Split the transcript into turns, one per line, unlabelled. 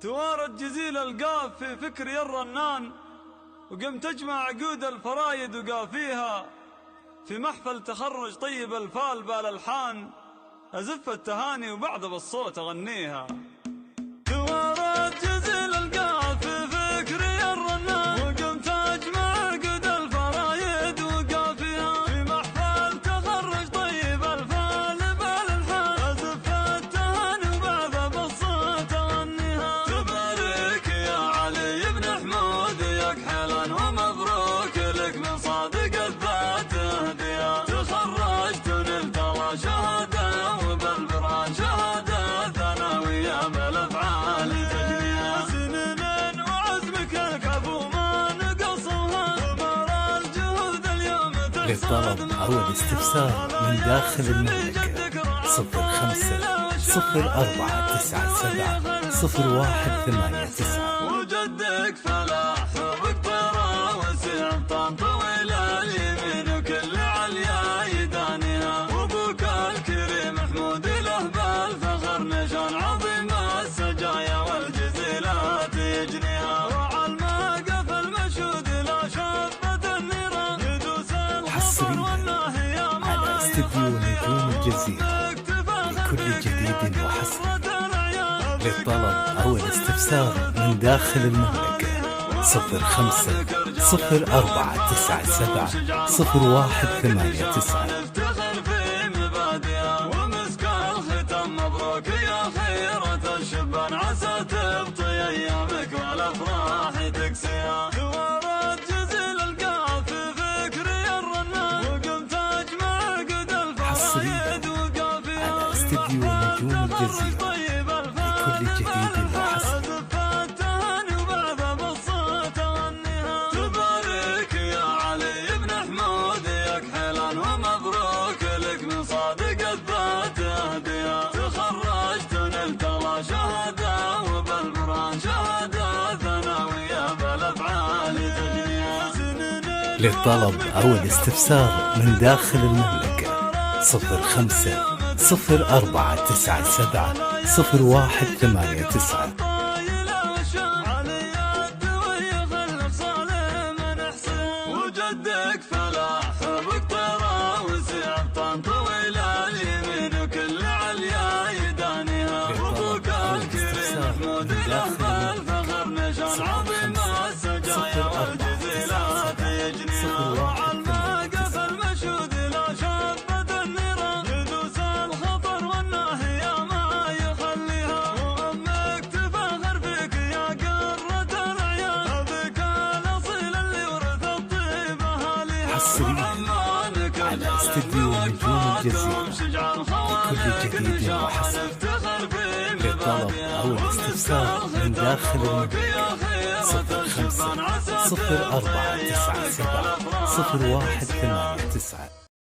توارد جزيل القاف في فكري الرنان، وقمت أجمع عقود الفرايد وقافيها في محفل تخرج طيب الفال بالألحان، أزف التهاني وبعد بالصوت أغنيها. توارد جزيل القاف في فكري الرنان، وقمت أجمع عقود الفرايد وقافيها في محفل تخرج طيب الفال بالألحان، أزف التهاني وبعد بالصوت أغنيها. تبارك يا علي بن حمود يا كحلا ومبروك لك من صادق الذات هدية، تخرجت ونلت الله شهادة وبالبرهان شهادة ثانوية بالأفعال تجنيها. سنين وعزمك الكفو ما نقصها، ومر الجهود اليوم
للطلب أو الاستفسار من داخل المملكة 05 04 97 01 89.
وجدك فلاح وبقطرة وسيع طن طويل اليمين وكل عليا يدانيها، وابوك الكريم حمود له بالفخر نشان عظيم السجايا والجزيلات يجنيها، وعلى الموقف المشهود لا شبة النيران يدوس الخطر والنهي
على استديو نجوم الجزيرة لكل جديد وحصري. للطلب أو الاستفسار من داخل المملكة 05 04 97 01 89.
نفتخر في مبادئها ومسك الختام مبروك يا خيرة الشبان، عسى تبطي أيامك والأفراح تكسيها. توارد جزيل القاف في فكري الرنان، وقمت أجمع عقد الفرايد وقافيها
على استديو نجوم الجزيرة لكل جديد وحصري.
التهاني وبعد بالصوت أغنيها. تبارك يا علي بن حمود يا كحلا ومبروك لك من صادق الذات هدية، تخرجت ونلت الله شهادة وبالبرهان شهادة ثانوية بالأفعال تجنيها.
للطلب أو الاستفسار من داخل المملكة 05 04 97 01 89.
وجدك فلاح بقطرة وسيع طن طويل اليمين وكل عليا يدانيها، وابوك الكريم حمود له بالفخر نشان عظيم السجايا والجزيلات يجنيها، وعلى الموقف المشهود لا شبة النيران يدوس الخطر والنهي ما يخليها، وامك تفاخر فيك يا قرة العيان، ابيك الاصيل اللي ورث الطيب اهاليها.
حصريا على استديو نجوم الجزيرة لكل جديد وحصري. للطلب أو الاستفسار من داخل المملكة 05 04 97 01 89.